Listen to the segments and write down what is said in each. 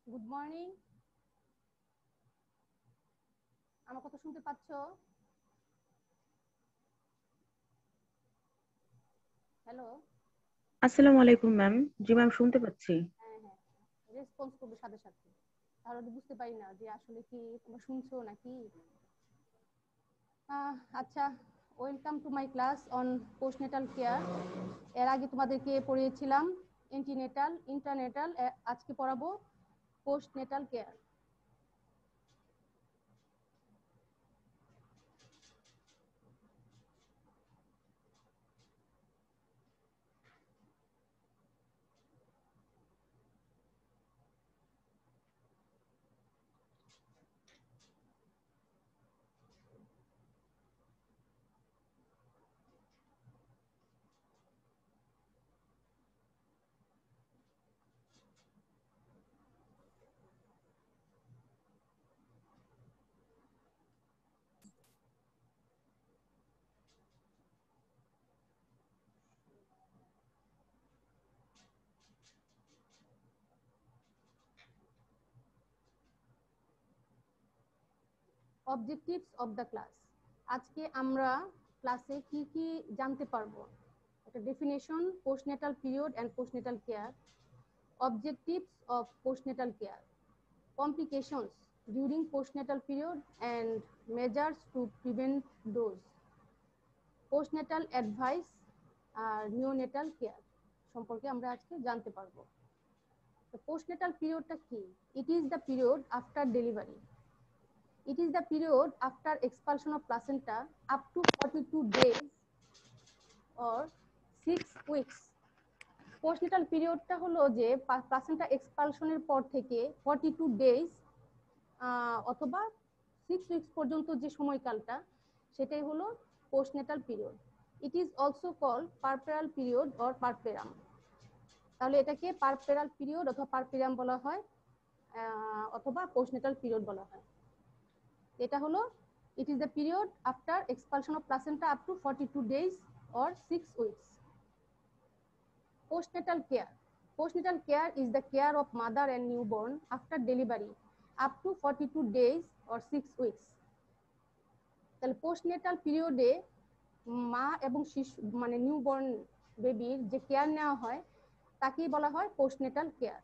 Good morning. আমার কথা শুনতে পাচ্ছ? হ্যালো। আসসালামু আলাইকুম ম্যাম। জি ম্যাম, শুনতে পাচ্ছি। হ্যাঁ হ্যাঁ, রেসপন্স করবে সাথে সাথে, তাহলে বুঝতে পারি না যে আসলে কি তোমরা শুনছো নাকি। আচ্ছা, welcome to my class on postnatal care. এর আগে তোমাদেরকে পড়িয়েছিলাম এন্টিনেটাল, ইন্টারনেটাল, আজকে পড়াবো postnatal care. Objectives of the class. আজকে আমরা ক্লাসে কি কি জানতে পারবো? একটা definition, postnatal period and postnatal care, objectives of postnatal care, complications during postnatal period and measures to prevent those, postnatal advice আর neonatal care সম্পর্কে আমরা আজকে জানতে পারবো। তো postnatal periodটা কি? It is the period after delivery. It is the period after expulsion of placenta up to 42 days or 6 weeks. Postnatal পিরিয়ডটা হলো যে প্লাসেন্টা এক্সপালশনের পর থেকে 42 ডেজ অথবা 6 উইকস পর্যন্ত যে সময়কালটা, সেটাই হলো postnatal period. It is also called puerperal period or puerperium. তাহলে এটাকে পারপেরাল পিরিয়ড অথবা পারপেরাম বলা হয়, অথবা পোস্টনেটাল পিরিয়ড বলা হয়। এটা হলো it is the period after expulsion of placenta up to 42 days or 6 weeks. Postnatal care. Postnatal care is the care of mother and newborn after delivery up to 42 days or 6 weeks. তাহলে postnatal পিরিয়ডে মা এবং শিশু মানে newborn বেবির যে care নেওয়া হয় তাকেই বলা হয় পোস্টনেটাল কেয়ার।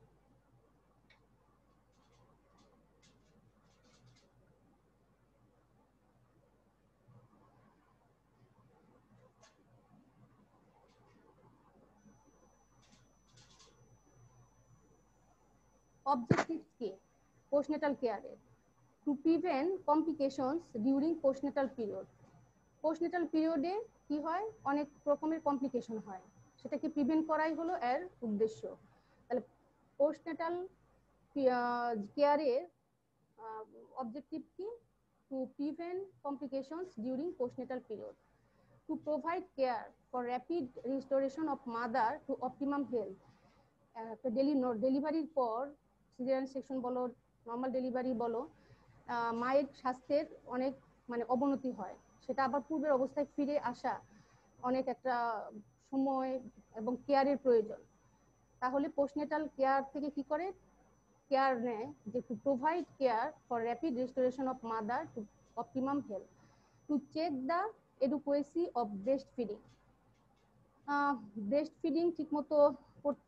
অবজেক্টিভস কি পোস্টনেটাল কেয়ারের? To prevent complications during postnatal period. Postnatal পিরিয়ডে কি হয়, অনেক রকমের কমপ্লিকেশন হয়, সেটাকে প্রিভেন্ট করাই হলো এর উদ্দেশ্য। তাহলে পোস্টনেটাল কেয়ারের objective কি? To prevent complications during postnatal period, to provide care for rapid restoration of mother to optimum health. ডেলিভারির পর সিজারিয়ান সেকশন বলো, নর্মাল ডেলিভারি বলো, মায়ের স্বাস্থ্যের অনেক মানে অবনতি হয়, সেটা আবার পূর্বের অবস্থায় ফিরে আসা অনেক একটা সময় এবং কেয়ারের প্রয়োজন। তাহলে পোস্টনেটাল কেয়ার থেকে কি করে কেয়ার নেয় যে to provide care for rapid restoration of mother to optimum health, to check the adequacy of breast feeding. Breast feeding ঠিকমতো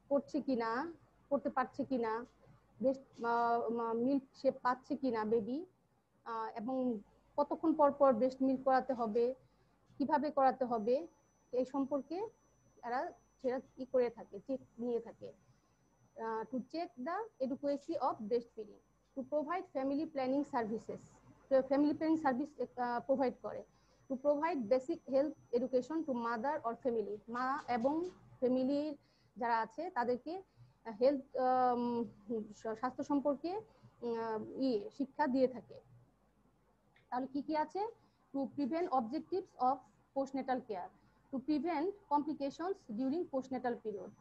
করছে কিনা, করতে পারছে কিনা, ব্রেস্ট মিল্ক সে পাচ্ছে কিনা বেবি, এবং কতক্ষণ পর পর ব্রেস্ট মিল্ক করাতে হবে, কিভাবে করাতে হবে, এই সম্পর্কে এরা সেটা কি করে থাকে, চেক নিয়ে থাকে। To check the adequacy of breastfeeding, to provide family planning services, to family planning service provide করে, to provide basic health education to mother or family, মা এবং ফ্যামিলির যারা আছে তাদেরকে হেলথ স্বাস্থ্য সম্পর্কে শিক্ষা দিয়ে থাকে। তাহলে কি কি আছে? To prevent objectives of postnatal care, to prevent complications during postnatal period,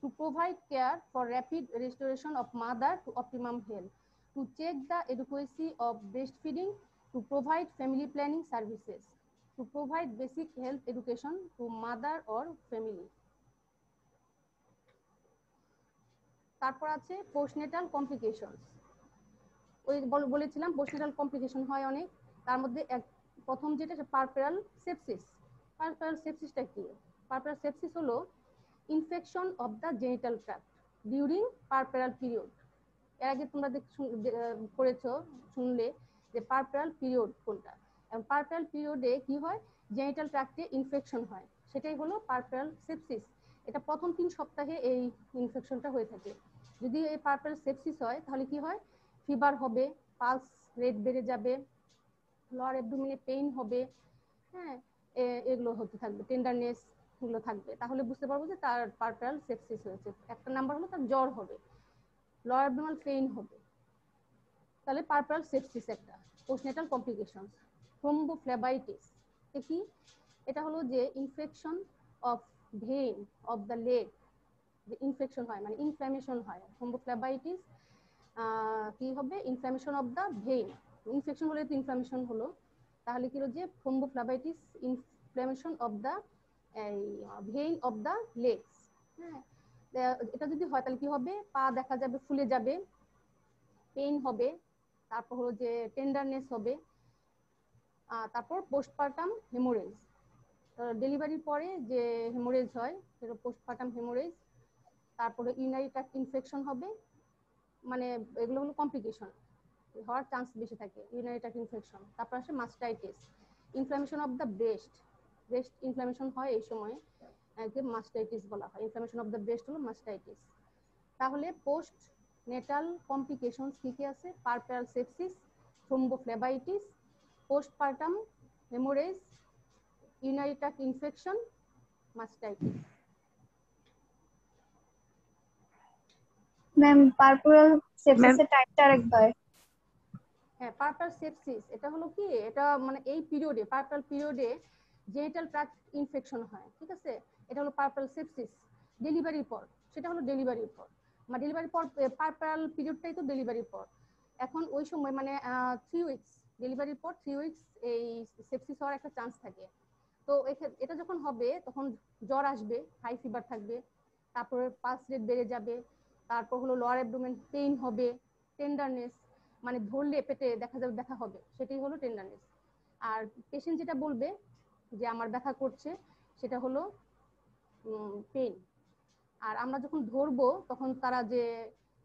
to provide care for rapid restoration of mother to optimum health, to check the adequacy of breastfeeding, to provide family planning services, to provide basic health education to mother or family. তারপর আছে postnatal complications. ওই বলেছিলাম postnatal complication হয় অনেক, তার মধ্যে প্রথম যেটা পারপেরাল সেপসিস। পারপেরাল সেপসিসটা কি? পারপেরাল সেপসিস হলো infection of the genital tract during puerperal period. এর আগে তোমরা পড়েছো, শুনলে যে পারপেরাল পিরিয়ড কোনটা, এবং পারপেরাল পিরিয়ডে কি হয়, জেনিটাল ট্র্যাক্টে ইনফেকশন হয়, সেটাই হলো পারপেরাল সেপসিস। এটা প্রথম 3 সপ্তাহে এই ইনফেকশনটা হয়ে থাকে। যদি এই পারপেরাল সেপসিস হয় তাহলে কি হয়, ফিভার হবে, পালস রেট বেড়ে যাবে, লোয়ার অ্যাবডোমেনে পেইন হবে, হ্যাঁ, এগুলো হতে থাকবে, টেন্ডারনেস এগুলো থাকবে। তাহলে বুঝতে পারবো যে তার পারপেরাল সেপসিস হয়েছে। একটা নাম্বার হলো তার জ্বর হবে, লোয়ার অ্যাবডোমিনাল পেইন হবে, তাহলে পারপেরাল সেপসিস একটা পোস্টনেটাল কমপ্লিকেশনস। থ্রোম্বোফ্লেবাইটিস কি? এটা হলো যে infection of vein of the leg, যে ইনফেকশন হয় মানে ইনফ্ল্যামেশন হয়। থ্রোম্বোফ্লেবাইটিস কি হবে, inflammation of the vein. Infection হলে তো ইনফ্ল্যামেশন হলো, তাহলে কি হলো যে thrombophlebitis inflammation of the vein of the legs. হ্যাঁ, এটা যদি হয় তাহলে কি হবে, পা দেখা যাবে ফুলে যাবে, পেইন হবে, তারপর হলো যে টেন্ডারনেস হবে, তারপর পোস্টপার্টাম হেমোরেজ, ডেলিভারির পরে যে হেমোরেজ হয় সেটা পোস্টপার্টাম হেমোরেজ। তারপরে ইউরিনারি ট্র্যাক্ট ইনফেকশন হবে, মানে এগুলো হলো কমপ্লিকেশন হওয়ার চান্স বেশি থাকে, ইউরিনারি ট্র্যাক্ট ইনফেকশন। তারপর আসে mastitis, inflammation of the breast, breast inflammation হয় এই সময়, মাস্টাইটিস বলা হয়। ইনফ্লামেশন অফ দ্য ব্রেস্ট হলো মাস্টাইটিস। তাহলে পোস্ট নেটাল কমপ্লিকেশনস কি কি আছে? Puerperal sepsis, thrombophlebitis, postpartum haemorrhage, urinary tract infection, mastitis. Ma'am puerperal সেপসিসের টাইপটা আরেকবার। হ্যাঁ, পারপেরাল সেপসিস এটা হলো কি, এটা মানে এই পিরিয়ডে, পারপেরাল পিরিয়ডে জেনিটাল ট্র্যাক্ট ইনফেকশন হয়, ঠিক আছে? এটা হলো পারপেরাল সেপসিস। ডেলিভারির পর, সেটা হলো ডেলিভারির পর, মানে ডেলিভারির পর, পারপেরাল পিরিয়ডটাই তো ডেলিভারির পর। এখন ওই সময় মানে 3 উইকস, ডেলিভারির পর 3 উইকস এই সেপসিস হওয়ার একটা চান্স থাকে। তো এটা যখন হবে তখন জ্বর আসবে, হাই ফিভার থাকবে, তারপরে পালস রেট বেড়ে যাবে, তারপর হলো লোয়ার অ্যাবডোমেন পেইন হবে, টেন্ডারনেস, মানে ধরলে পেটে দেখা যাবে ব্যথা হবে, সেটাই হলো টেন্ডারনেস। আর পেশেন্ট যেটা বলবে যে আমার ব্যথা করছে, সেটা হলো পেইন। আর আমরা যখন ধরবো তখন তারা যে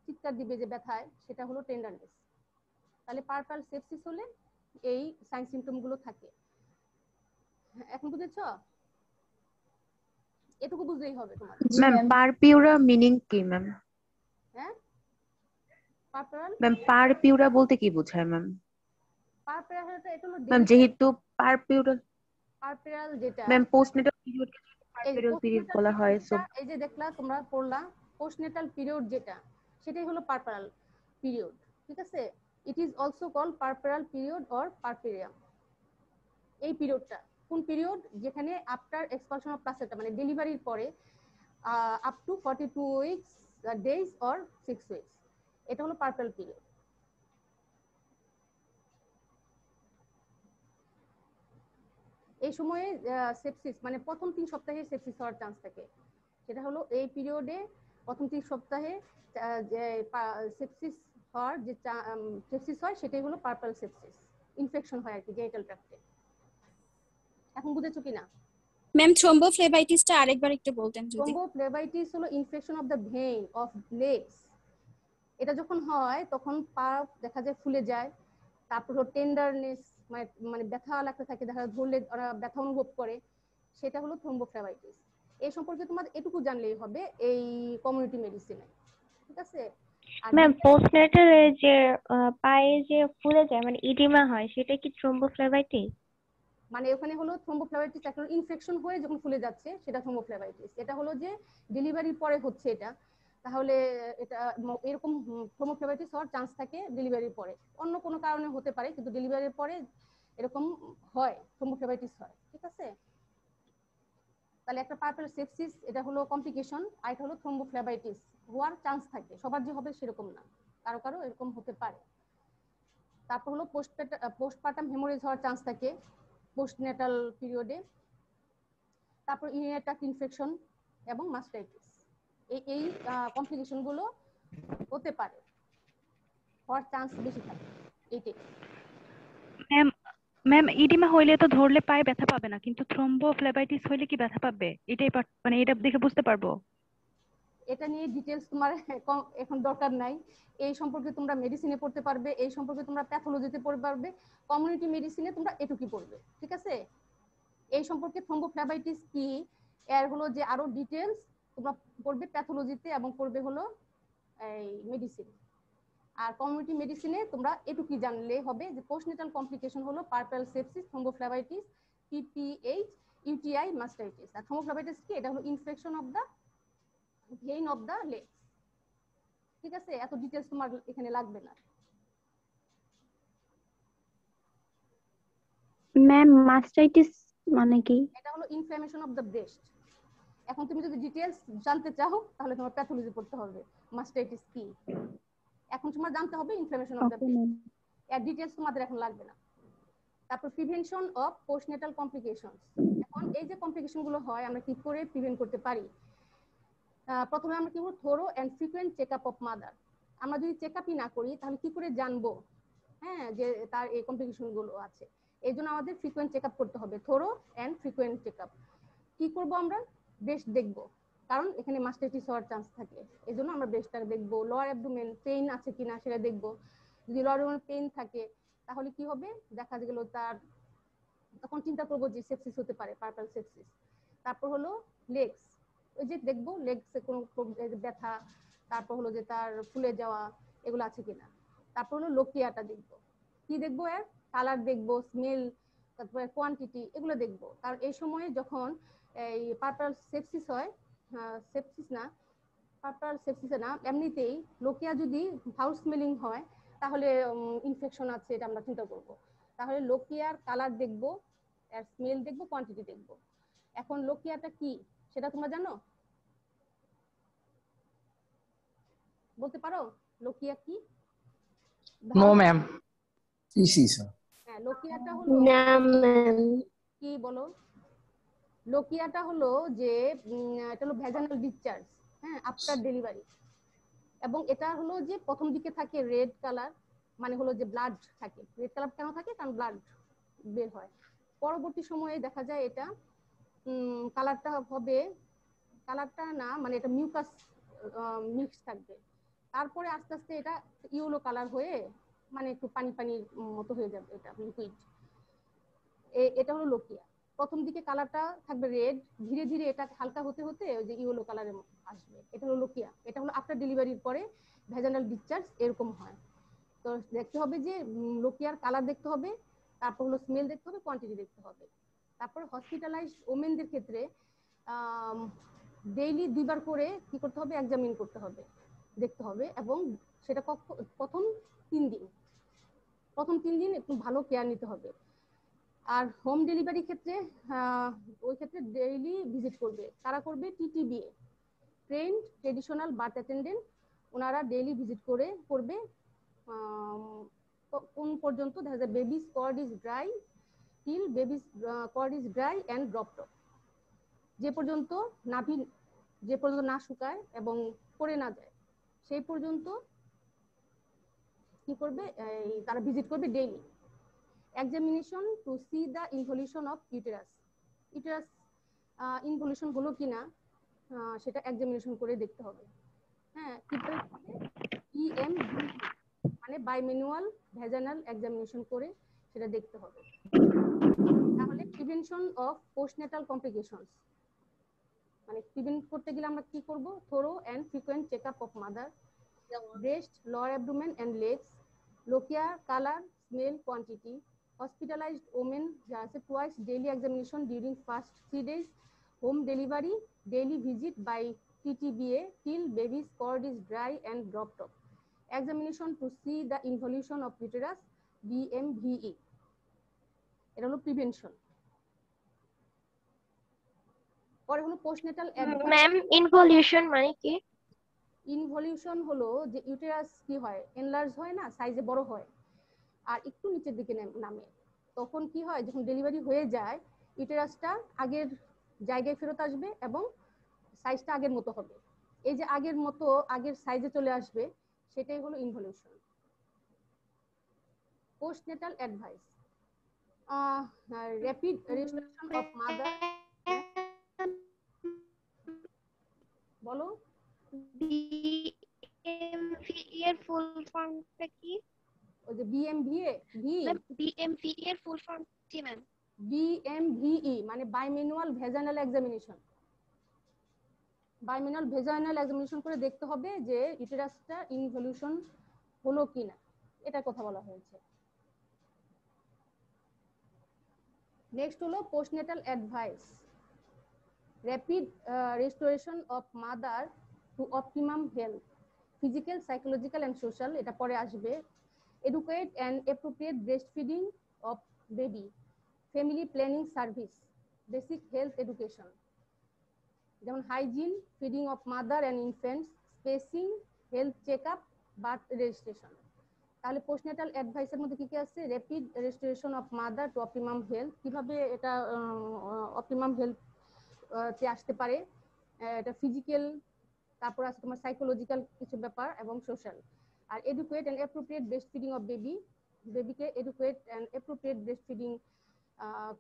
চিৎকার দিবে যে ব্যথায়, সেটা হলো টেন্ডারনেস। তাহলে পারপেরাল সেপসিস হলে এই সাইন সিমটম গুলো থাকে। এখন বুঝেছো? এটুকু বুঝলেই হবে তোমার। ম্যাম পারপিউরা মিনিং কি ম্যাম? হ্যাঁ, পারপেরাল ম্যাম পারপিউরা বলতে কি বোঝায় ম্যাম? পারপেরাল এটা হলো ম্যাম যেহেতু পারপিউরা পারপেরাল যেটা, ম্যাম পোস্টনেটাল পিরিয়ড এই পারপিউরাল পিরিয়ড পোস্টনেটাল বলা হয়, সো পিরিয়ডটা, এই যে দেখলা তোমরা পড়লা পোস্টনেটাল পিরিয়ড যেটা, সেটাই হলো পারপেরাল পিরিয়ড, ঠিক আছে? It is also called puerperal period or puerperium. এই পিরিয়ডটা কোন পিরিয়ড? যেখানে আফটার এক্সপালশন অফ প্লাসেন্টা, মানে ডেলিভারির পরে up to 42 weeks days or 6 weeks, এটা হলো পারপেরাল পিরিয়ড। এই সময়ে সেপসিস মানে প্রথম 3 সপ্তাহে সেপসিস হওয়ার চান্স থাকে, সেটা হলো এই পিরিয়ডে প্রথম 3 সপ্তাহে যে সেপসিস হওয়ার যে সেপসিস হয়, সেটাই হলো পারপেরাল সেপসিস, ইনফেকশন হয় আর কি জেনিটাল ট্র্যাক্টে। এখন বুঝেছো কিনা? ম্যাম থ্রোম্বোফ্লেবাইটিসটা আরেকবার একটু বলতেন যদি। থ্রোম্বোফ্লেবাইটিস হলো infection of the vein of legs. এটা যখন হয় তখন পা দেখা যায় ফুলে যায়, তারপর টেন্ডারনেস, মানে ব্যথা লাগতে থাকে, দেখা ধরলে ওরা ব্যথা অনুভব করে, সেটা হলো থ্রোম্বোফ্লেবাইটিস। এই সম্পর্কে তোমার এটুকু জানলেই হবে এই কমিউনিটি মেডিসিনে, ঠিক আছে? আর ম্যাম পোস্টনেটালে যে পায়ে যে ফুলে যায় মানে ইডিমা হয়, সেটা কি থ্রোম্বোফ্লেবাইটিস? মানে ওখানে হলো থ্রোম্বোফ্লেবাইটিস, একটা ইনফেকশন হয়ে যখন ফুলে যাচ্ছে সেটা থ্রোম্বোফ্লেবাইটিস। এটা হলো যে ডেলিভারির পরে হচ্ছে এটা, তাহলে এটা এরকম থ্রোম্বোফ্লেবাইটিস হওয়ার চান্স থাকে ডেলিভারির পরে। অন্য কোনো কারণে হতে পারে, কিন্তু ডেলিভারির পরে এরকম হয়, থ্রোম্বোফ্লেবাইটিস হয়, ঠিক আছে? তাহলে একটা পারপেরাল সেপসিস এটা হলো কমপ্লিকেশন, আর এটা হলো থ্রোম্বোফ্লেবাইটিস হওয়ার চান্স থাকে, সবার যে হবে সেরকম না, কারো কারো এরকম হতে পারে। তারপর হলো পোস্টপার্টাম হেমোরেজ হওয়ার চান্স থাকে পোস্টনেটাল পিরিয়ডে। তারপর ইউরিনারি ট্র্যাক্ট ইনফেকশন এবং মাস্টাইটিস, এই কমপ্লিকেশন গুলো হতে পারে, হওয়ার চান্স বেশি থাকে এইটাই। ম্যাম ম্যাম ইডিমা হইলে তো ধরলে পায়ে ব্যথা পাবে না, কিন্তু থ্রম্বোফ্লেবাইটিস হইলে কি ব্যথা পাবে? এটাই মানে এটা দেখে বুঝতে পারবো। এটা নিয়ে ডিটেলস তোমার এখন দরকার নাই। এই সম্পর্কে তোমরা মেডিসিনে পড়তে পারবে, এই সম্পর্কে তোমরা প্যাথোলজিতে পড়তে পারবে, কমিউনিটি মেডিসিনে তোমরা এটুকুই পড়বে, ঠিক আছে? এই সম্পর্কে থ্রম্বোফ্লেবাইটিস কি এর হলো যে আরো ডিটেলস তোমরা পড়বে প্যাথোলজিতে এবং পড়বে হলো এই মেডিসিন। আর কমিউনিটি মেডিসিনে তোমরা এটুকুই জানলে হবে যে পোস্টনেটাল কমপ্লিকেশন হলো puerperal sepsis, thrombophlebitis, PPH, UTI, mastitis. আর থ্রম্বোফ্লেবাইটিস কি? এটা হলো infection of the vein of the legs, ঠিক আছে? এত ডিটেলস তোমার এখানে লাগবে না। ম্যাম মাস্টাইটিস মানে কি? এটা হলো ইনফ্লামেশন অফ দা ব্রেস্ট। এখন তুমি যদি ডিটেলস জানতে চাও তাহলে তোমার প্যাথোলজি পড়তে হবে মাস্টাইটিস কি। এখন তোমার জানতে হবে ইনফ্লামেশন অফ দা ব্রেস্ট, এর ডিটেলস তোমাদের এখন লাগবে না। তারপর প্রিভেনশন অফ পোস্টনেটাল কমপ্লিকেশনস। এখন এই যে কমপ্লিকেশন গুলো হয় আমরা কি করে প্রিভেন্ট করতে পারি? প্রথমে আমরা কি করব? Thorough and frequent checkup of mother. আমরা যদি চেকআপই না করি তাহলে কি করে জানবো হ্যাঁ যে তার এই কমপ্লিকেশন গুলো আছে? এই জন্য আমাদের ফ্রিকোয়েন্ট চেকআপ করতে হবে, থোরো এন্ড ফ্রিকোয়েন্ট চেকআপ। কি করব আমরা? ব্রেস্ট দেখব, কারণ এখানে মাস্টাইটিস হওয়ার চান্স থাকে, এই জন্য আমরা ব্রেস্টটা দেখব। লোয়ার অ্যাবডোমেন পেইন আছে কিনা সেটা দেখব। যদি লোয়ার অ্যাবডোমেন পেইন থাকে তাহলে কি হবে? দেখা গেল তার, তখন চিন্তা করবো যে সেপসিস হতে পারে, পার্পল সেপসিস। তারপর হলো লেগস, ওই যে দেখবো লেগসে কোনো ব্যথা, তারপর হলো যে তার ফুলে যাওয়া এগুলো আছে কিনা। তারপর হলো লোকিয়াটা দেখবো। কি দেখবো? এর কালার দেখবো, স্মেল, তারপরে কোয়ান্টিটি, এগুলো দেখবো। কারণ এই সময়ে যখন এই পার্পল সেপসিস হয়, সেপসিস না, পার্পল সেপসিস না, এমনিতেই লোকিয়া যদি ফাউল স্মেলিং হয় তাহলে ইনফেকশন আছে, এটা আমরা চিন্তা করব। তাহলে লোকিয়ার কালার দেখবো, এর স্মেল দেখবো, কোয়ান্টিটি দেখবো। এখন লোকিয়াটা কি সেটা তোমরা জানো? বলতে পারো লোকিয়া কি? No ma'am. হ্যাঁ, লোকিয়াটা হলো না ম্যাম। কি বলো? লোকিয়াটা হলো যে এটা হলো ভ্যাজানাল ডিসচার্জ, হ্যাঁ, আফটার ডেলিভারি। এবং এটা হলো যে প্রথম দিকে থাকে রেড কালার, মানে হলো যে ব্লাড থাকে। রেড কালার কেন থাকে? কারণ ব্লাড বের হয়। পরবর্তী সময়ে দেখা যায় এটা কালারটা হবে, কালারটা না মানে এটা মিউকাস মিক্স থাকবে। তারপরে আস্তে আস্তে এটা ইয়েলো কালার হয়ে মানে একটু পানি পানির মতো হয়ে যাবে, এটা লিকুইড। এটা হলো লোকিয়া। প্রথম দিকে কালারটা থাকবে রেড, ধীরে ধীরে এটা হালকা হতে হতে ওই যে ইয়েলো কালারে আসবে, এটা হলো লোকিয়া। এটা হলো আফটার ডেলিভারির পরে ভ্যাজানাল ডিসচার্জ এরকম হয়। তো দেখতে হবে যে লোকিয়ার কালার দেখতে হবে, তারপর হলো স্মেল দেখতে হবে, কোয়ান্টিটি দেখতে হবে। তারপর হসপিটালাইজড ওমেনদের ক্ষেত্রে ডেইলি 2 বার করে কি করতে হবে? এক্সামিন করতে হবে, দেখতে হবে। এবং সেটা প্রথম 3 দিন, প্রথম 3 দিন একটু ভালো কেয়ার নিতে হবে। আর হোম ডেলিভারি ক্ষেত্রে ওই ক্ষেত্রে ডেইলি ভিজিট করবে। কারা করবে? TTBA, trained traditional birth attendant, ওনারা ডেইলি ভিজিট করবে কোন পর্যন্ত? দেখা যায় baby's cord is dry till baby's cord is dry and dropped, যে পর্যন্ত নাভি যে পর্যন্ত না শুকায় এবং পড়ে না যায় সেই পর্যন্ত কি করবে? তারা ভিজিট করবে daily. Examination to see the involution of uterus, uterus involution হলো কিনা সেটা এক্সামিনেশন করে দেখতে হবে। হ্যাঁ, কিভাবে? EMVE মানে বাইম্যানুয়াল ভ্যাজানাল এক্সামিনেশন করে সেটা দেখতে হবে। তাহলে প্রিভেনশন অফ পোস্টনেটাল কমপ্লিকেশনস, মানে প্রিভেন্ট করতে গেলে আমরা কি করব? Thorough and frequent checkup of mother, breast, lower abdomen and legs, lochia, colour, smell, quantity. Hospitalized women আছে twice daily examination during first 3 days, home delivery daily visit by TTBA till baby's cord is dry and dropped off, examination to see the involution of uterus, BMVE। এটা হলো prevention. পরে হলো postnatal ma'am involution মানে কি? Involution হলো যে uterus কি হয়? এনলার্জ হয় না, সাইজে বড় হয় আর একটু নিচের দিকে নামে। তখন কি হয়? যখন ডেলিভারি হয়ে যায় ইউটেরাসটা আগের জায়গায় ফেরত আসবে এবং সাইজটা আগের মতো হবে। এই যে আগের মতো আগের সাইজে চলে আসবে, সেটাই হলো involution. Postnatal advice, rapid restoration of mother. বলো। বিএমভি এর ফুল ফর্মটা কি? ওই যে বিএমভিএ ভি ম্যাম বিএমভি এর ফুল ফর্ম কি ম্যাম? বিএমভিই মানে বাইম্যানুয়াল ভেজাইনাল এক্সামিনেশন। বাইম্যানুয়াল ভেজাইনাল এক্সামিনেশন করে দেখতে হবে যে ইউটেরাসটা ইনভলিউশন হলো কিনা, এটা কথা বলা হয়েছে। নেক্সট হলো postnatal advice, rapid restoration of mother to optimum health, physical, psychological and social, এটা পরে আসবে। Educate and appropriate breast feeding of baby, family planning service, basic health education, যেমন hygiene, feeding of mother and infants, spacing, health check up, birth registration. তাহলে postnatal অ্যাডভাইসের মধ্যে কি কি আছে? Rapid restoration of mother to optimum health, কিভাবে এটা optimum health তে আসতে পারে, এটা ফিজিক্যাল, তারপর আছে তোমার সাইকোলজিক্যাল কিছু ব্যাপার এবং সোশ্যাল। আর educate and appropriate breast feeding of baby, বেবিকে educate and appropriate breast feeding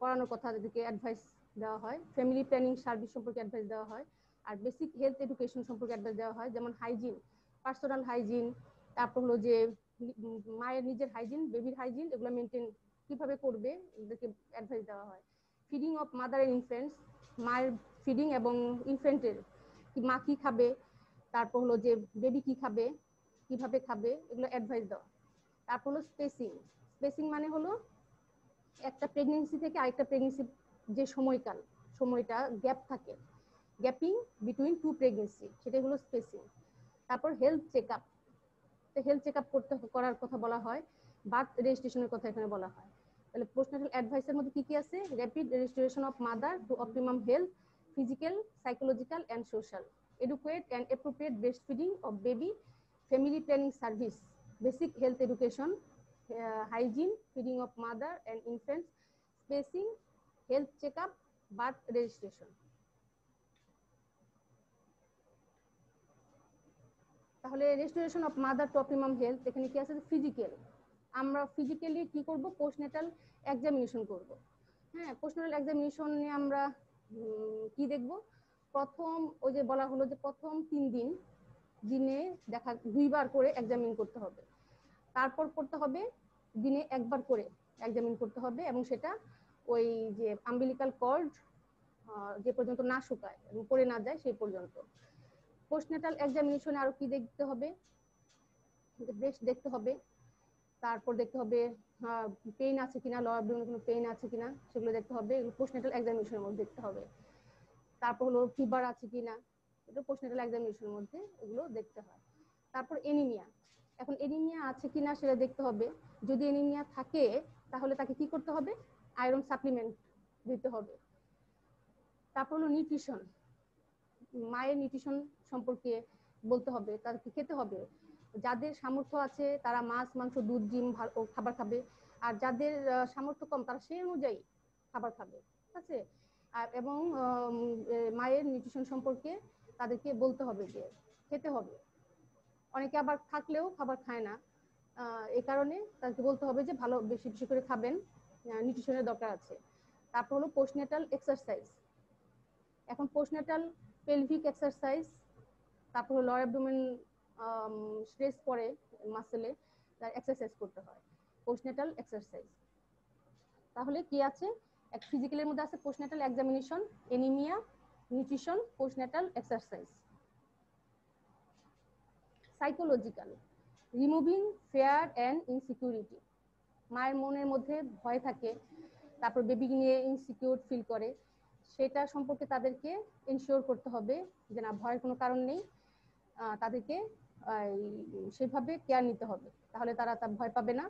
করানোর কথা তাদেরকে অ্যাডভাইস দেওয়া হয়। ফ্যামিলি প্ল্যানিং সার্ভিস সম্পর্কে অ্যাডভাইস দেওয়া হয়। আর বেসিক হেলথ এডুকেশন সম্পর্কে অ্যাডভাইস দেওয়া হয়, যেমন হাইজিন, পার্সোনাল হাইজিন, তারপর হলো যে মায়ের নিজের হাইজিন, বেবির হাইজিন, এগুলো মেনটেন কিভাবে করবে এদেরকে অ্যাডভাইস দেওয়া হয়। Feeding of mother and infants, মায়ের ফিডিং এবং ইনফ্যান্টের মা কি খাবে, তারপর হলো যে বেবি কি খাবে, কিভাবে খাবে, এগুলো অ্যাডভাইস দেওয়া। তারপর হলো স্পেসিং, স্পেসিং মানে হলো একটা প্রেগনেন্সি থেকে আরেকটা প্রেগনেন্সি যে সময়টা গ্যাপ থাকে, গ্যাপিং বিটুইন টু প্রেগনেন্সি, সেটাই হলো স্পেসিং। তারপর health check up, health check up করার কথা বলা হয়। বার্থ রেজিস্ট্রেশনের কথা এখানে বলা হয়। তাহলে পোস্টনেটাল অ্যাডভাইসের মধ্যে কি কি আছে? Rapid registration of mother to optimum health, physical, psychological and social, educate and appropriate breast feeding of baby, family planning service, basic health education, hygiene, feeding of mother and infants, spacing, health check up, birth registration. তাহলে restoration of mother to optimum health, এখানে কি আছে? Physical, আমরা physically কি করব? Postnatal examination করব। হ্যাঁ, postnatal এক্সামিনেশনে আমরা কি দেখব? প্রথম ওই যে বলা হলো যে প্রথম 3 দিন দিনে দেখা 2বার করে এক্সামিন করতে হবে। তারপর করতে হবে দিনে 1বার করে এক্সামিন করতে হবে, এবং সেটা ওই যে আম্বিলিকাল কর্ড যে পর্যন্ত না শুকায় এবং পড়ে না যায় সেই পর্যন্ত। পোস্টনেটাল এক্সামিনেশনে আরো কি দেখতে হবে? ব্রেস্ট দেখতে হবে, তারপর দেখতে হবে পেইন আছে কিনা, লোয়ার অ্যাবডোমেনে কোনো পেইন আছে কিনা, সেগুলো দেখতে হবে। এগুলো পোস্টনেটাল এক্সামিনেশনের মধ্যে দেখতে হবে। তারপর হলো ফিভার আছে কিনা, এটা পোস্টনেটাল এক্সামিনেশনের মধ্যে এগুলো দেখতে হয়। তারপর এনিমিয়া, এখন এনিমিয়া আছে কিনা সেটা দেখতে হবে। যদি এনিমিয়া থাকে তাহলে তাকে কি করতে হবে? আয়রন সাপ্লিমেন্ট দিতে হবে। তারপর হলো নিউট্রিশন, মায়ের নিউট্রিশন সম্পর্কে বলতে হবে, তাদেরকে খেতে হবে। যাদের সামর্থ্য আছে তারা মাছ, মাংস, দুধ, ডিম খাবার খাবে, আর যাদের সামর্থ্য কম তারা সেই অনুযায়ী খাবার খাবে, ঠিক আছে? আর এবং মায়ের নিউট্রিশন সম্পর্কে তাদেরকে বলতে হবে যে খেতে হবে। অনেকে আবার থাকলেও খাবার খায় না, এই কারণে তাদেরকে বলতে হবে যে ভালো বেশি বেশি করে খাবেন, নিউট্রিশনের দরকার আছে। তারপর হলো পোস্টনেটাল এক্সারসাইজ, এখন পোস্টনেটাল পেলভিক এক্সারসাইজ, তারপর লোয়ার অ্যাবডোমেন স্ট্রেস পড়ে মাসেলে, তার এক্সারসাইজ করতে হয়, পোস্টনেটাল এক্সারসাইজ। তাহলে কি আছে? এক ফিজিক্যালের মধ্যে আছে postnatal examination, anaemia, nutrition, postnatal exercise. Psychological, removing fear and insecurity, মায়ের মনের মধ্যে ভয় থাকে, তারপর বেবি নিয়ে ইনসিকিউর ফিল করে, সেটা সম্পর্কে তাদেরকে এনশিওর করতে হবে যে না, ভয়ের কোনো কারণ নেই, তাদেরকে সেভাবে কেয়ার নিতে হবে, তাহলে তারা ভয় পাবে না।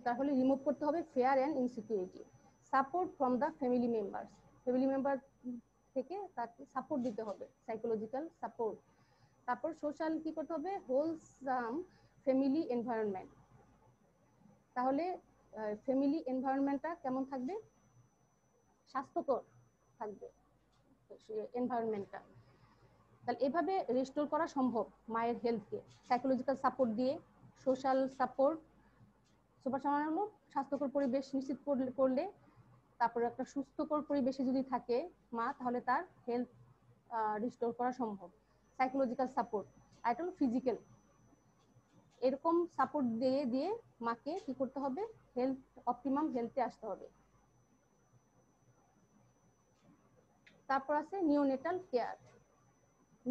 তাহলে রিমুভ করতে হবে fear and insecurity. Support from the family members, family member থেকে তাকে সাপোর্ট দিতে হবে, সাইকোলজিক্যাল সাপোর্ট। তারপর সোশ্যাল কি করতে হবে? হোলসাম ফ্যামিলি এনভায়রনমেন্ট, তাহলে ফ্যামিলি এনভায়রনমেন্টটা কেমন থাকবে? স্বাস্থ্যকর থাকবে এনভায়রনমেন্টটা। তাহলে এভাবে রেস্টোর করা সম্ভব মায়ের হেলথকে সাইকোলজিক্যাল সাপোর্ট দিয়ে, সোশ্যাল সাপোর্ট, সুপার হলো স্বাস্থ্যকর পরিবেশ নিশ্চিত করলে, তারপরে একটা সুস্থকর পরিবেশে যদি থাকে মা, তাহলে তার হেলথ রিস্টোর করা সম্ভব। সাইকোলজিক্যাল সাপোর্ট, আর এটা হলো ফিজিক্যাল। এরকম সাপোর্ট দিয়ে দিয়ে মাকে কি করতে হবে, হেলথ অপটিমাম হেলথে আসতে হবে। তারপর আছে নিওনেটাল কেয়ার।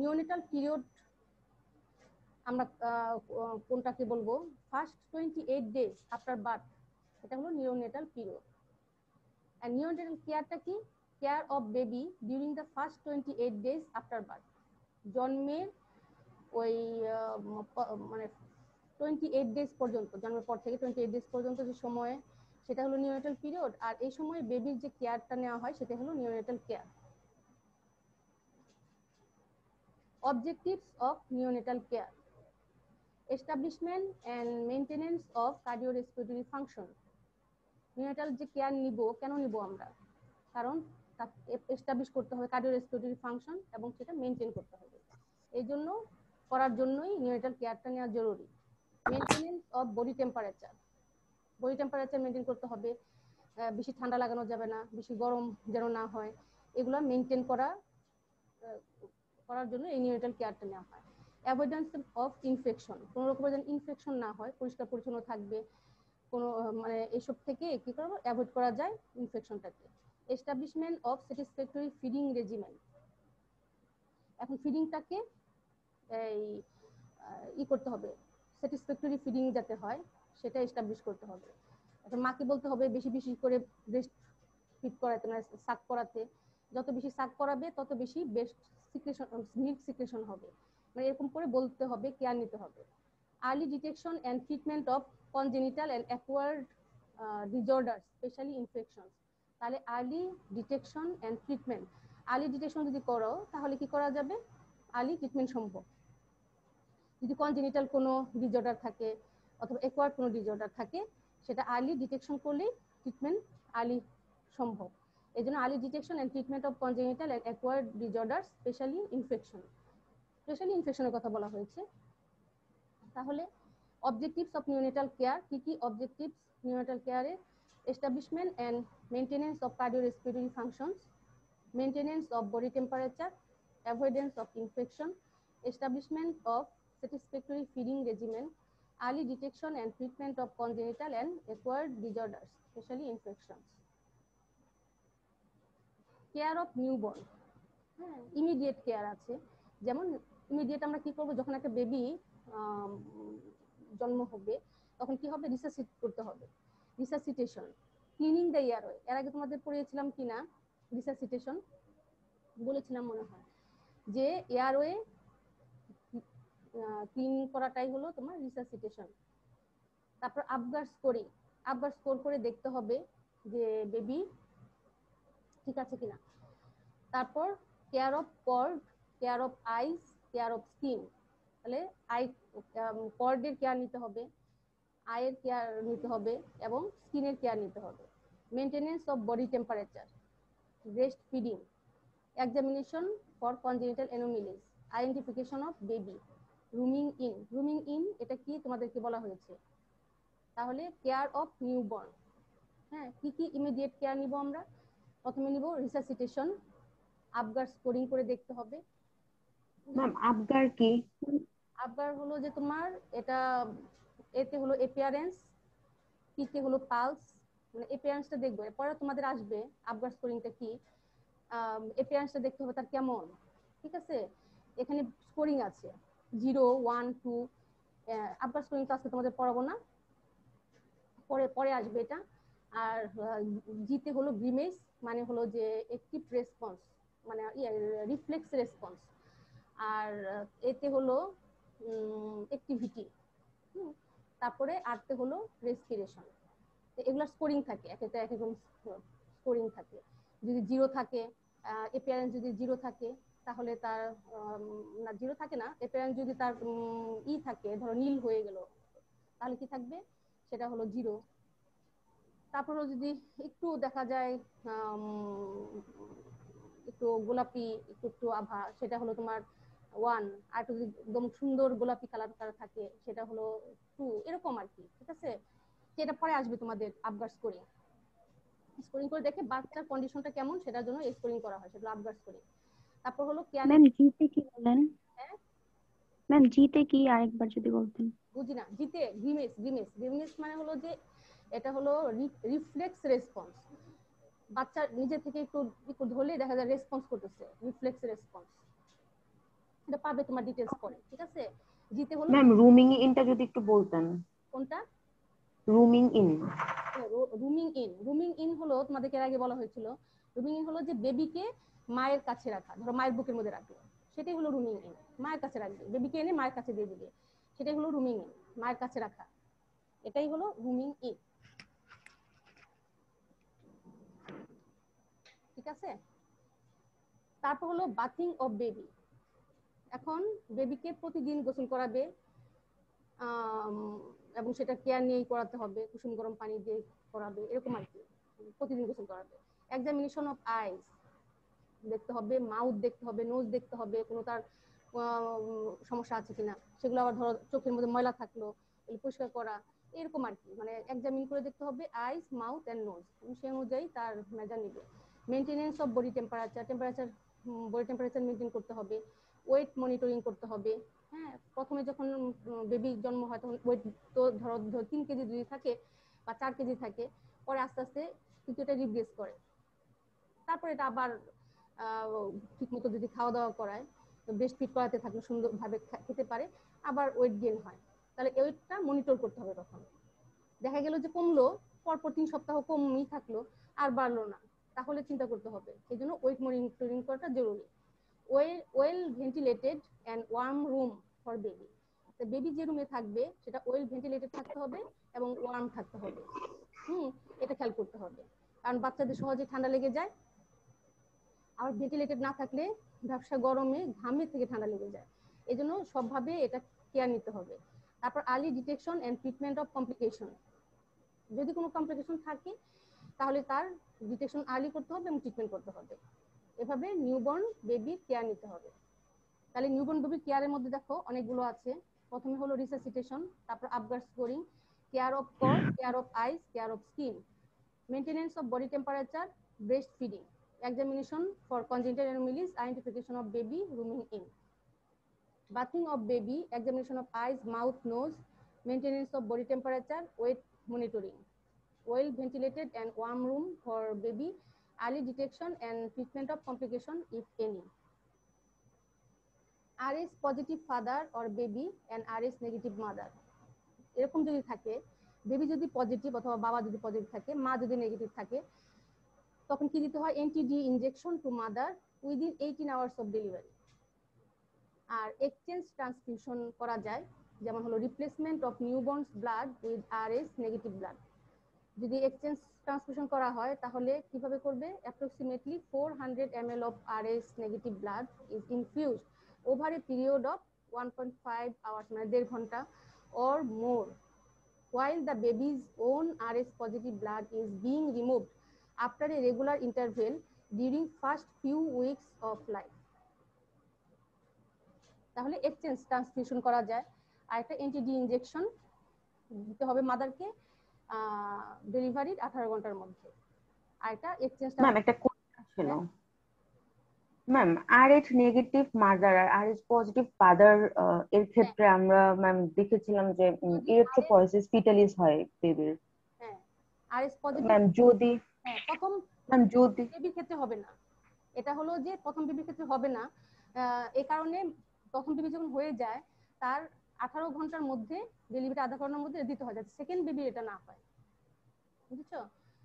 নিওনেটাল পিরিয়ড আমরা কোনটাকে বলবো, ফার্স্ট 28 ডেজ আফটার বার্থ, এটা হলো নিওনেটাল পিরিয়ড। আর নিওনেটাল কেয়ারটা কি, care of baby during the first 28 days after birth. জন্মের ওই মানে 28 ডেজ পর্যন্ত, জন্মের পর থেকে 28 ডেজ পর্যন্ত যে সময়, সেটা হলো নিওনেটাল পিরিয়ড। আর এই সময় বেবির যে কেয়ারটা নেওয়া হয় সেটা হলো neonatal care. Objectives of neonatal care: establishment and maintenance of cardiorespiratory function. Neonatal যে কেয়ার নিব, কেন নিব আমরা, কারণ এস্টাবলিশ করতে হবে কার্ডিওরেসপিরেটরি ফাংশন এবং সেটা মেনটেন করতে হবে। এই জন্য করার জন্যই নিওনেটাল কেয়ারটা নেওয়া জরুরি। Maintenance of body temperature, body temperature maintain করতে হবে। বেশি ঠান্ডা লাগানো যাবে না, বেশি গরম যেন না হয়, এগুলো মেনটেন করার জন্য এই নিওনেটাল কেয়ারটা নেওয়া হয়। অ্যাভয়েডেন্স অফ ইনফেকশন, কোনো রকমের যেন ইনফেকশন না হয়, পরিষ্কার পরিচ্ছন্ন থাকবে, কোনো মানে এসব থেকে কি করবো, অ্যাভয়েড করা যায় ইনফেকশনটাকে। Establishment of satisfactory feeding regimen, এখন ফিডিংটাকে এই করতে হবে, স্যাটিসফ্যাক্টরি ফিডিং যাতে হয় সেটা এস্টাবলিশ করতে হবে। এখন মাকে বলতে হবে বেশি বেশি করে ব্রেস্ট ফিড করাতে, মানে সাক করাতে, যত বেশি সাক করাবে তত বেশি বেস্ট সিক্রেশন, মিল্ক সিক্রেশন হবে, মানে এরকম করে বলতে হবে, কেয়ার নিতে হবে। Early detection and treatment of congenital and acquired disorders, especially infections. তাহলে early detection and treatment, early detection যদি করো তাহলে কি করা যাবে, আর্লি ট্রিটমেন্ট সম্ভব। যদি কনজেনিটাল কোনো ডিসঅর্ডার থাকে অথবা অ্যাকোয়ার্ড কোনো ডিসঅর্ডার থাকে, সেটা আর্লি ডিটেকশন করলেই ট্রিটমেন্ট আর্লি সম্ভব। এই জন্য early detection and treatment of congenital and acquired disorder, specially ইনফেকশনের কথা বলা হয়েছে। তাহলে অবজেক্টিভস অফ নিওনেটাল কেয়ার, কি কি অবজেক্টিভস নিওনেটাল কেয়ারের: establishment and maintenance of cardiorespiratory functions, maintenance of body temperature, avoidance of infection, establishment of satisfactory feeding regimen, early detection and treatment of congenital and acquired disorders, especially infections. Care of newborn, immediate care আছে। যেমন immediate আমরা কি করব, যখন একটা baby জন্ম হবে তখন কি হবে, রিসাসিট করতে হবে, রিসাসিটেশন। ক্লিনিং দ্য এয়ারওয়ে, এর আগে তোমাদের পড়িয়েছিলাম কিনা রিসাসিটেশন, বলেছিলাম মনে হয়, যে এয়ারওয়ে ক্লিন করাটাই হলো তোমার রিসাসিটেশন। তারপর আবগার স্কোরিং, আবগার স্কোর করে দেখতে হবে যে বেবি ঠিক আছে কিনা। তারপর care of cord, care of eyes, care of skin, তাহলে আই কর্ডের কেয়ার নিতে হবে, আইয়ের কেয়ার নিতে হবে এবং স্কিনের কেয়ার নিতে হবে। Maintenance of body temperature, breast feeding, examination for congenital anomalies, identification of baby, roaming in এটা কি তোমাদেরকে বলা হয়েছে। তাহলে কেয়ার অফ নিউবর্ন, হ্যাঁ, কি কি ইমিডিয়েট কেয়ার নিব আমরা, প্রথমে নিব রিসাসিটেশন, আবগার স্কোরিং করে দেখতে হবে। ম্যাম আবগার কি? আবগার হলো যে তোমার এটা, এতে হলো এপিয়ারেন্স, পিতে হলো পালস, মানে এপিয়ারেন্সটা দেখবো, এরপরে তোমাদের আসবে আবগার স্কোরিংটা কি, এপিয়ারেন্সটা দেখতে হবে তার কেমন, ঠিক আছে। এখানে স্কোরিং আছে 0, 1, 2, আবগার স্কোরিং তো আজকে তোমাদের পড়াবো না, পরে আসবে এটা। আর জিতে হলো গ্রিমেস, মানে হলো যে অ্যাক্টিভ রেসপন্স, মানে রিফ্লেক্স রেসপন্স। আর এতে হলো অ্যাক্টিভিটি, তারপরে আরতে হলো রেসপিরেশন। এগুলা স্কোরিং থাকে, এক একটা এক রকম স্কোরিং থাকে। যদি 0 থাকে, এপিয়ারেন্স যদি 0 থাকে তাহলে তার না, 0 থাকে না, এপিয়ারেন্স যদি তার থাকে, ধরো নীল হয়ে গেল, তাহলে কি থাকবে, সেটা হলো 0। তারপরেও যদি একটু দেখা যায় একটু গোলাপি একটু আভা, সেটা হলো তোমার 1, আর একটু যদি একদম সুন্দর গোলাপি কালার থাকে সেটা হলো 2, এরকম আর কি। ঠিক আছে, সেটা পরে আসবে তোমাদের আবগার স্কোরিং। স্কোরিং করে দেখে বাচ্চার কন্ডিশনটা কেমন সেটার জন্য স্কোরিং করা হয়, সেটা আবগার স্কোরিং। তারপর হলো কেয়ার। ম্যাম জিতে কি বলেন? হ্যাঁ ম্যাম জিতে কি আরেকবার যদি বলতেন। বুঝি না। জিতে গ্রিমেস, গ্রিমেস মানে হলো যে এটা হলো রিফ্লেক্স রেসপন্স। বাচ্চা নিজে থেকে একটু একটু ধরলে দেখা যায় রেসপন্স করতেছে, রিফ্লেক্স রেসপন্স। এটা পাবে তোমার ডিটেইলস পরে। ঠিক আছে, জিতে হলো ম্যাম রুমিং ইনটা যদি একটু বলতেন। কোনটা? Roaming in. রুমিং ইন হলো তোমাদেরকে এর আগে বলা হয়েছিল। রুমিং ইন হলো যে বেবিকে মায়ের কাছে রাখা, ধরো মায়ের বুকের মধ্যে রাখলো, সেটাই হলো রুমিং ইন। মায়ের কাছে রাখবে, বেবিকে এনে মায়ের কাছে দিয়ে দিবে, সেটাই হলো রুমিং ইন, মায়ের কাছে রাখা, এটাই হলো রুমিং ইন। ঠিক আছে, তারপর হলো বাথিং অফ বেবি। এখন বেবিকে প্রতিদিন গোসল করাবে, এবং সেটা কেয়ার নিয়েই করাতে হবে, কুসুম গরম পানি দিয়ে করাবে, এরকম আর কি, প্রতিদিন গোসল করাবে। এক্সামিনেশন অফ আইস দেখতে হবে, মাউথ দেখতে হবে, নোজ দেখতে হবে, কোনো তার সমস্যা আছে কিনা, সেগুলো আবার ধরো চোখের মধ্যে ময়লা থাকলো পরিষ্কার করা, এরকম আর কি। মানে এক্সামিন করে দেখতে হবে আইস, মাউথ এন্ড নোজ, সেই অনুযায়ী তার মেজার নিবে। Maintenance of body temperature, body temperature maintain করতে হবে। ওয়েট মনিটরিং করতে হবে। হ্যাঁ, প্রথমে যখন বেবি জন্ম হয় তখন ওয়েট তো ধরো 3 কেজি যদি থাকে বা 4 কেজি থাকে, পরে আস্তে আস্তে কিন্তু এটা রিগ্রেস করে। তারপর এটা আবার ঠিক মতো যদি খাওয়া দাওয়া করায়, ব্রেস্ট ফিড করাতে থাকলে সুন্দরভাবে খেতে পারে, আবার ওয়েট গেইন হয়, তাহলে ওয়েটটা মনিটর করতে হবে। তখন দেখা গেল যে কমলো, পরপর 3 সপ্তাহ কমই থাকলো, আর বাড়লো না, তাহলে চিন্তা করতে হবে। এই জন্য ওয়েট মনিটরিং করাটা জরুরি। Well ventilated and worm room for baby. Baby যে রুমে থাকবে সেটা ওয়েল ভেন্টিলেটেড থাকতে হবে এবং ওয়ার্ম থাকতে হবে। এটা খেয়াল করতে হবে, কারণ বাচ্চাদের সহজে ঠান্ডা লেগে যায়, আর ভেন্টিলেটেড না থাকলে ব্যবসা গরমে ঘামে থেকে ঠান্ডা লেগে যায়। এই জন্য সবভাবে এটা কেয়ার নিতে হবে। তারপর early detection and treatment of complication. যদি কোনো কমপ্লিকেশন থাকে তাহলে তার ডিটেকশন আর্লি করতে হবে এবং ট্রিটমেন্ট করতে হবে। এভাবে নিউবর্ন বেবির কেয়ার নিতে হবে। তাহলে নিউবর্ন বেবির কেয়ারের মধ্যে দেখো অনেকগুলো আছে। প্রথমে হলো রিসাসিটেশন, তারপর Apgar scoring, care of cord, care of eyes, care of skin, maintenance of body temperature, breast feeding, examination for congenital anomalies, identification of baby rooming in, bathing of baby, examination of eyes, mouth, nose, maintenance of body temperature, weight monitoring, well ventilated and warm room for baby, early detection and treatment of complication if any. RS positive father or baby and RS negative mother, এরকম যদি থাকে, baby যদি positive অথবা বাবা যদি positive থাকে, মা যদি নেগেটিভ থাকে, তখন কি দিতে হয়? Anti D injection to mother within 18 hours of delivery. আর এক্সচেঞ্জ ট্রান্সফিউশন করা যায়, যেমন হলো replacement of newborn's blood with Rh negative blood. যদি এক্সচেঞ্জ ট্রান্সফিউশন করা হয় তাহলে কিভাবে করবে? Approximately 400 ml of RS negative blood is infused over a period of 1.5 hours, মানে 1.5 ঘন্টা or more, while the baby's own RS positive blood is being removed after a regular interval during first few weeks of life. তাহলে exchange transfusion করা যায়। আর একটা এনটিডি injection দিতে হবে মাদারকে ডেলিভারির 18 ঘন্টার মধ্যে। আর একটা এক্সচেঞ্জ। ম্যাম একটা কোয়েশ্চেন ছিল ম্যাম, আরএইচ নেগেটিভ মাদার আর আরএইচ পজিটিভ ফাদার এর ক্ষেত্রে আমরা ম্যাম দেখেছিলাম যে ইরিথ্রোপয়েসিস ফিটালিস হয় বেবির। হ্যাঁ, আরএস পজিটিভ ম্যাম যদি প্রথম বেবির ক্ষেত্রে হবে না, এটা হলো যে প্রথম বেবির ক্ষেত্রে হবে না, এই কারণে প্রথম বেবি যখন হয়ে যায় তার 18 ঘন্টার মধ্যে, ডেলিভারি আধা ঘন্টার মধ্যে দিতে হয়, যাতে সেকেন্ড বেবি এটা না হয়। বুঝছো?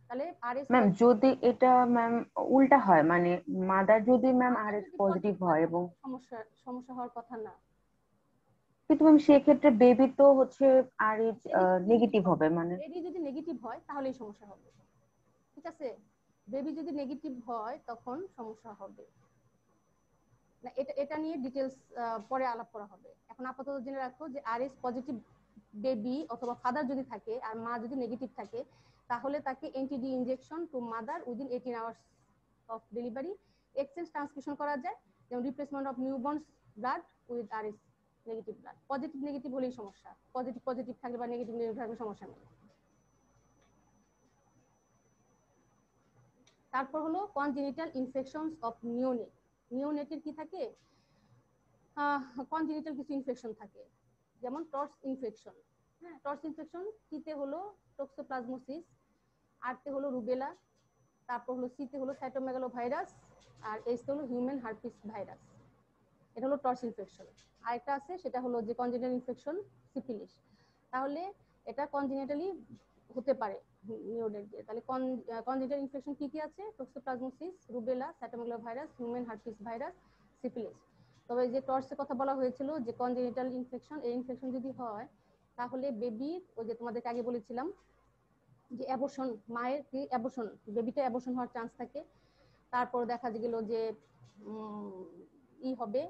তাহলে আরএস ম্যাম যদি এটা ম্যাম উল্টা হয়, মানে মাদার যদি ম্যাম আরএইচ পজিটিভ হয় এবং সমস্যা হওয়ার কথা না, কিন্তু ম্যাম সেক্ষেত্রে বেবি তো হচ্ছে আরএইচ নেগেটিভ হবে, মানে বেবি যদি নেগেটিভ হয় তাহলেই সমস্যা হবে। ঠিক আছে, বেবি যদি নেগেটিভ হয় তখন সমস্যা হবে না। এটা নিয়ে ডিটেইলস পরে আলাপ করা হবে। এখন আপাতত জেনে রাখো যে আরএস পজিটিভ বেবি অথবা ফাদার যদি থাকে আর মা যদি নেগেটিভ থাকে, তাহলে তাকে anti D injection to mother within 18 hours of delivery exchange transmission করা যায়, যেমন replacement of newborn's blood with Rh negative blood. Positive negative হলেই সমস্যা, পজিটিভ পজিটিভ থাকলে বা নেগেটিভ নেগেটিভ থাকলে সমস্যা নেই। তারপর হলো কনজেনিটাল ইনফেকশনস অফ নিওনেট। নিওনেটের কি থাকে, কনজেনিটাল কিছু ইনফেকশন থাকে, যেমন টর্চ ইনফেকশন। হ্যাঁ, টর্চ ইনফেকশন কিতে হলো টক্সোপ্লাজমোসিস, আরতে হলো রুবেলা, তারপর হলো সিতে হলো সাইটোমেগালোভাইরাস, আর এইচতে হলো হিউম্যান হার্পিস ভাইরাস। এটা হলো টর্চ ইনফেকশন। আরেকটা আছে সেটা হলো যে কনজেনিটাল ইনফেকশন সিফিলিস। তাহলে এটা কনজেনিটালি হতে পারে নিওনেট দিয়ে। তাহলে কনজেনিটাল ইনফেকশন কি কি আছে, toxoplasmosis, rubella, cytomegalovirus, human herpes virus, syphilis. তবে যে টর্চের কথা বলা হয়েছিল যে কনজেনিটাল ইনফেকশন, এই ইনফেকশন যদি হয় তাহলে বেবির, ওই যে তোমাদেরকে আগে বলেছিলাম যে অ্যাবর্শন, মায়ের কি অ্যাবর্শন, বেবিটা অ্যাবর্শন হওয়ার চান্স থাকে। তারপর দেখা গেল যে ই হবে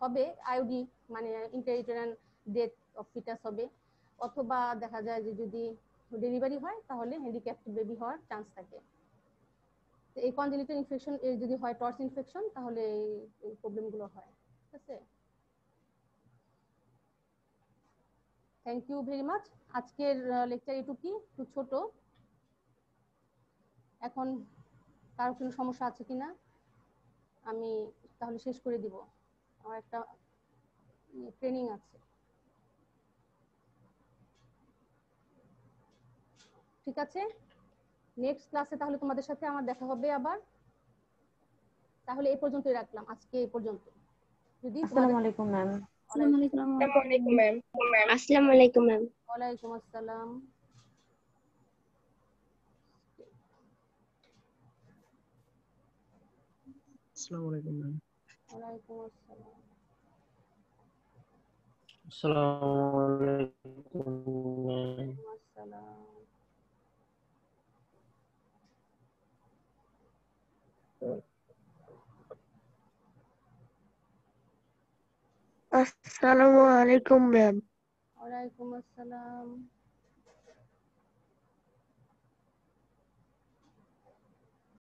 হবে আইওডি মানে ইন্টারইউটেরাইন ডেথ অফ ফিটাস হবে, অথবা দেখা যায় যে যদি ডেলিভারি হয় তাহলে হ্যান্ডিক্যাপড বেবি হওয়ার চান্স থাকে। এই কনজেনিটাল ইনফেকশন যদি হয় টর্চ ইনফেকশন তাহলে এই প্রবলেমগুলো হয়। ঠিক আছে, থ্যাংক ইউ ভেরি মাচ। আজকের লেকচার এটুকুই, একটু ছোট। এখন কারো কোনো সমস্যা আছে কিনা আমি তাহলে শেষ করে দিব, আমার একটা ট্রেনিং আছে। ঠিক আছে, নেক্সট ক্লাসে তাহলে তোমাদের সাথে আমার দেখা হবে আবার। তাহলে এই পর্যন্তই রাখলাম, আজকে এই পর্যন্ত। যদি আসসালামু আলাইকুম ম্যাম। আসসালামু আলাইকুম। আসসালামু আলাইকুম ম্যাম। আসসালামু আলাইকুম ম্যাম। ওয়ালাইকুম আসসালাম। আসসালামু আলাইকুম ম্যাম। ওয়ালাইকুম আসসালাম। আসসালামু আলাইকুম ম্যাম। আসসালাম। আসসালামু আলাইকুম ম্যাম। ওয়ালাইকুম আসসালাম।